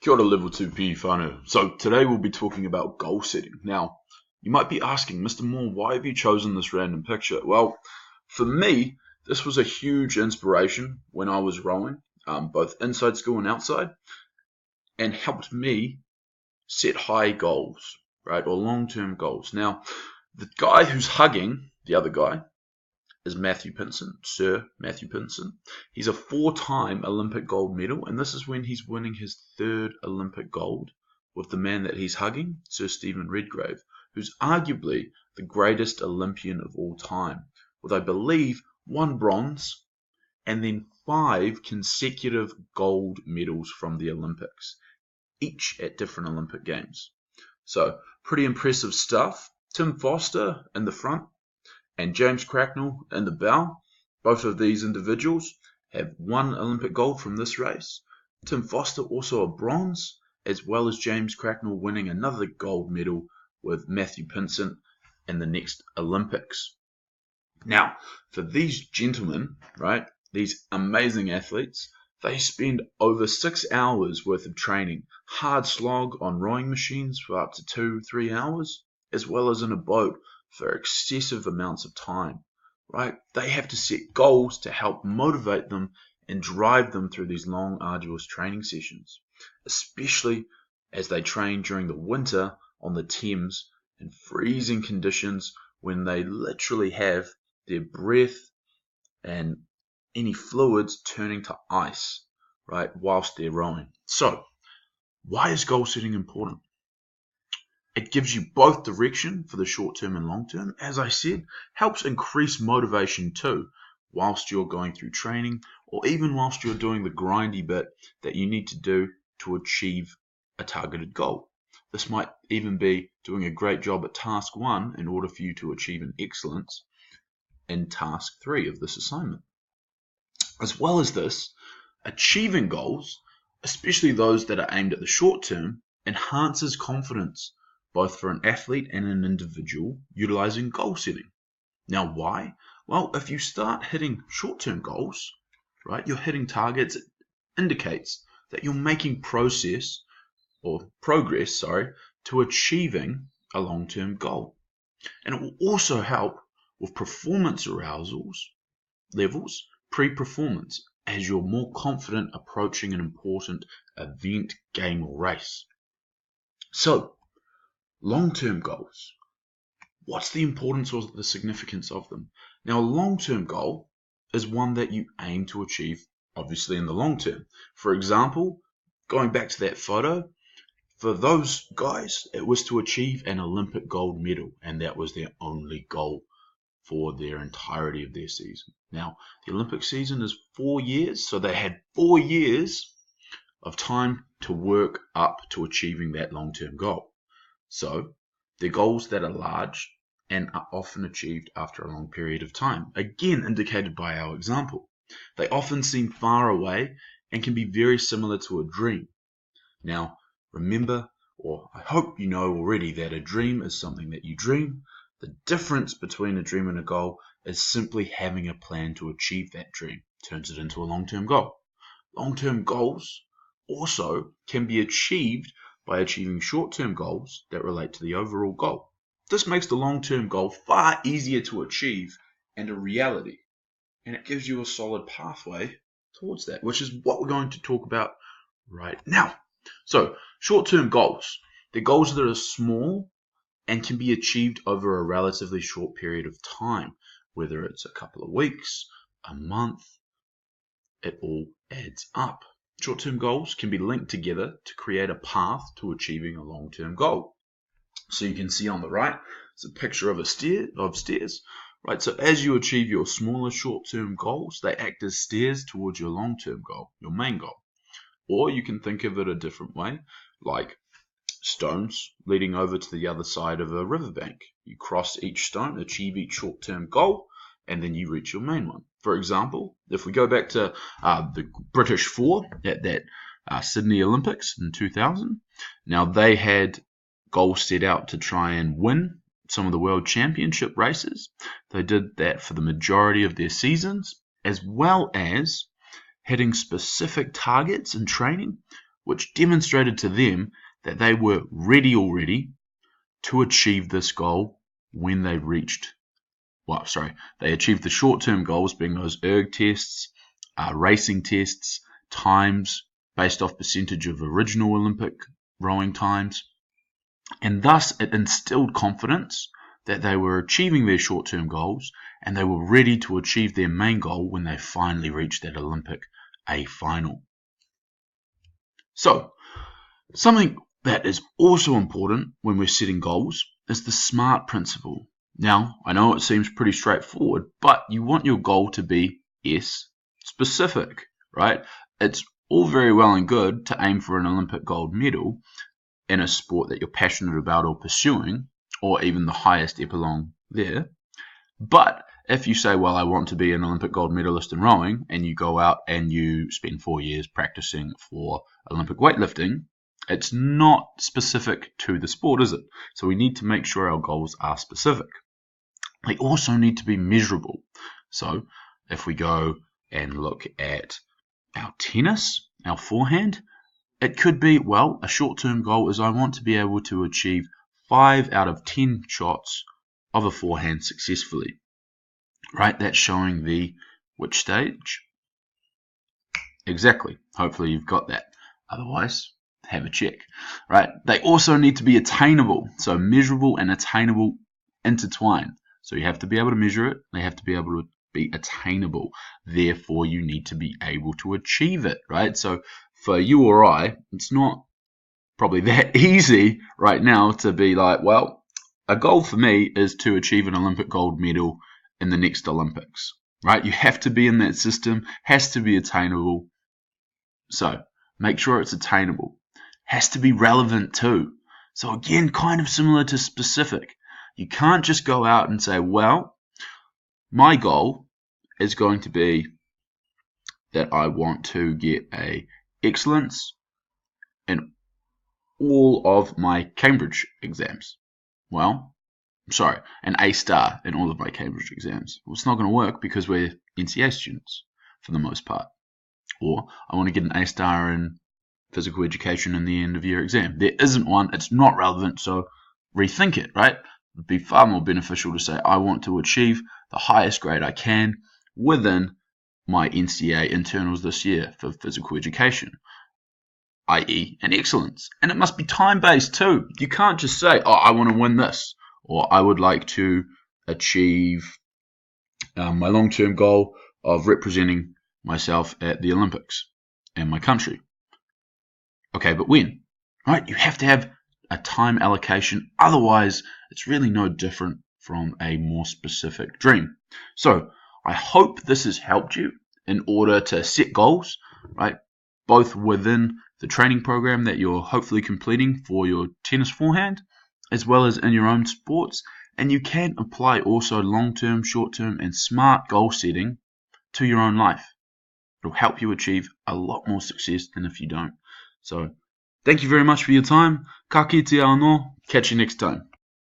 Kia ora level 2 PE whānau. So today we'll be talking about goal setting. Now, you might be asking, Mr. Moore, why have you chosen this random picture? Well, for me, this was a huge inspiration when I was rowing, both inside school and outside, and helped me set high goals, right, or long-term goals. Now, the guy who's hugging the other guy is Matthew Pinsent, Sir Matthew Pinsent. He's a 4-time Olympic gold medal, and this is when he's winning his 3rd Olympic gold with the man that he's hugging, Sir Stephen Redgrave, who's arguably the greatest Olympian of all time, with, I believe, 1 bronze and then 5 consecutive gold medals from the Olympics, each at different Olympic Games. So, pretty impressive stuff. Tim Foster in the front and James Cracknell in the bow. Both of these individuals have 1 Olympic gold from this race. Tim Foster also a bronze, as well as James Cracknell winning another gold medal with Matthew Pinsent in the next Olympics. Now, for these gentlemen, right, these amazing athletes, they spend over 6 hours worth of training, hard slog on rowing machines for up to 2-3 hours, as well as in a boat for excessive amounts of time, right? They have to set goals to help motivate them and drive them through these long, arduous training sessions, especially as they train during the winter on the Thames in freezing conditions when they literally have their breath and any fluids turning to ice, right, whilst they're rowing. So, why is goal setting important? It gives you both direction for the short term and long term. As I said, helps increase motivation too, whilst you're going through training, or even whilst you're doing the grindy bit that you need to do to achieve a targeted goal. This might even be doing a great job at task 1 in order for you to achieve an excellence in task 3 of this assignment. As well as this, achieving goals, especially those that are aimed at the short term, enhances confidence, both for an athlete and an individual utilizing goal setting. Now, why? Well, if you start hitting short-term goals, right, you're hitting targets, it indicates that you're making progress, to achieving a long-term goal. And it will also help with performance arousals levels pre-performance as you're more confident approaching an important event, game, or race. So, long-term goals. What's the importance or the significance of them? Now, a long-term goal is one that you aim to achieve, obviously, in the long term. For example, going back to that photo, for those guys, it was to achieve an Olympic gold medal, and that was their only goal for their entirety of their season. Now, the Olympic season is 4 years, so they had 4 years of time to work up to achieving that long-term goal. So, they're goals that are large and are often achieved after a long period of time, again indicated by our example. They often seem far away and can be very similar to a dream. Now, remember, or I hope you know already, that a dream is something that you dream. The difference between a dream and a goal is simply having a plan to achieve that dream, turns it into a long-term goal. Long-term goals also can be achieved by achieving short-term goals that relate to the overall goal. This makes the long-term goal far easier to achieve and a reality, and it gives you a solid pathway towards that, which is what we're going to talk about right now. So, short-term goals. They're goals that are small and can be achieved over a relatively short period of time, whether it's a couple of weeks, a month, it all adds up. Short-term goals can be linked together to create a path to achieving a long-term goal. So you can see on the right, it's a picture of stairs, right? So as you achieve your smaller short-term goals, they act as stairs towards your long-term goal, your main goal. Or you can think of it a different way, like stones leading over to the other side of a riverbank. You cross each stone, achieve each short-term goal, and then you reach your main one. For example, if we go back to the British 4 at that Sydney Olympics in 2000, now they had goals set out to try and win some of the world championship races. They did that for the majority of their seasons, as well as hitting specific targets in training, which demonstrated to them that they were ready already to achieve this goal when they reached, they achieved the short-term goals, being those erg tests, racing tests, times based off percentage of original Olympic rowing times, and thus it instilled confidence that they were achieving their short-term goals and they were ready to achieve their main goal when they finally reached that Olympic A final. So, something that is also important when we're setting goals is the SMART principle. Now, I know it seems pretty straightforward, but you want your goal to be S, specific, right? It's all very well and good to aim for an Olympic gold medal in a sport that you're passionate about or pursuing, or even the highest epilon there. But if you say, well, I want to be an Olympic gold medalist in rowing, and you go out and you spend 4 years practicing for Olympic weightlifting, it's not specific to the sport, is it? So we need to make sure our goals are specific. They also need to be measurable. So if we go and look at our tennis, our forehand, it could be, well, a short-term goal is I want to be able to achieve 5 out of 10 shots of a forehand successfully. Right, that's showing the which stage? Exactly. Hopefully you've got that. Otherwise, have a check. Right? They also need to be attainable. So measurable and attainable intertwine. So you have to be able to measure it. They have to be able to be attainable. Therefore, you need to be able to achieve it. Right? So for you or I, it's not probably that easy right now to be like, well, a goal for me is to achieve an Olympic gold medal in the next Olympics, right? You have to be in that system, has to be attainable. So make sure it's attainable. Has to be relevant too. So again, kind of similar to specific. You can't just go out and say, well, my goal is going to be that I want to get a excellence in all of my Cambridge exams. Well, an A star in all of my Cambridge exams. Well, it's not going to work because we're NCA students for the most part. Or I want to get an A star in physical education in the end of year exam. There isn't one. It's not relevant, so rethink it, right? It would be far more beneficial to say I want to achieve the highest grade I can within my NCA internals this year for physical education, i.e. an excellence. And it must be time-based too. You can't just say, oh, I want to win this. Or I would like to achieve my long-term goal of representing myself at the Olympics and my country. Okay, but when? Right? You have to have a time allocation. Otherwise, it's really no different from a more specific dream. So I hope this has helped you in order to set goals, right? Both within the training program that you're hopefully completing for your tennis forehand, as well as in your own sports, and you can apply also long-term, short-term, and SMART goal setting to your own life. It'll help you achieve a lot more success than if you don't. So, thank you very much for your time. Ka kite anō. Catch you next time.